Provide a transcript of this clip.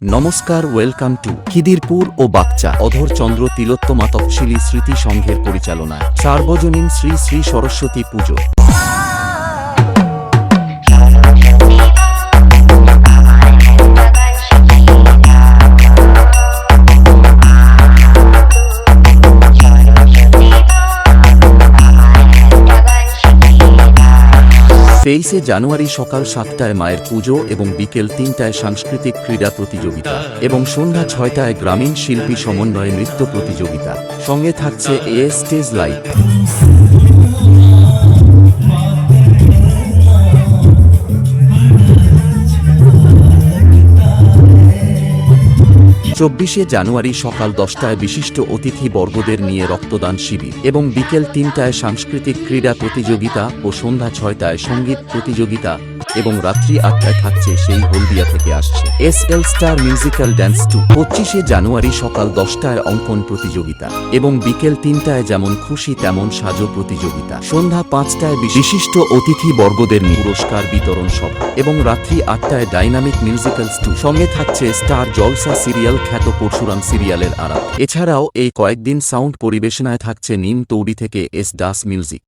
নমস্কার, welcome to Khidirpur ও বাচ্চা অধর চন্দ্র তিলোত্তমা তফশিলি স্মৃতি সংঘের পরিচালনায় সার্বজনীন শ্রী শ্রী সরস্বতী পুজো। তেইশে জানুয়ারি সকাল 7টায় মায়ের পুজো এবং বিকেল 3টায় সাংস্কৃতিক ক্রীড়া প্রতিযোগিতা এবং সন্ধ্যা 6টায় গ্রামীণ শিল্পী সমন্বয়ে নৃত্য প্রতিযোগিতা। সঙ্গে থাকছে স্টেজ লাইভ। 24শে জানুয়ারি সকাল 10টায় বিশিষ্ট অতিথি বর্গদের নিয়ে রক্তদান শিবির এবং বিকেল 3টায় সাংস্কৃতিক ক্রীড়া প্রতিযোগিতা ও সন্ধ্যা 6টায় সঙ্গীত প্রতিযোগিতা এবং রাত্রি 8টায় থাকছে সেই হলদিয়া থেকে আসছে SL স্টার মিউজিক্যাল ড্যান্স 2। 25শে জানুয়ারি সকাল 10টায় অঙ্কন প্রতিযোগিতা এবং বিকেল 3টায় যেমন খুশি তেমন সাজো প্রতিযোগিতা। সন্ধ্যা 5টায় বিশিষ্ট অতিথি বর্গদের পুরস্কার বিতরণ সভা এবং রাত্রি 8টায় ডাইনামিক মিউজিক্যালস 2। সঙ্গে থাকছে স্টার জলসা সিরিয়াল খ্যাত পরশুরাম সিরিয়ালের আরাপ। এছাড়াও এই কয়েকদিন সাউন্ড পরিবেশনায় থাকছে নিম তৌড়ি থেকে এস দাস মিউজিক।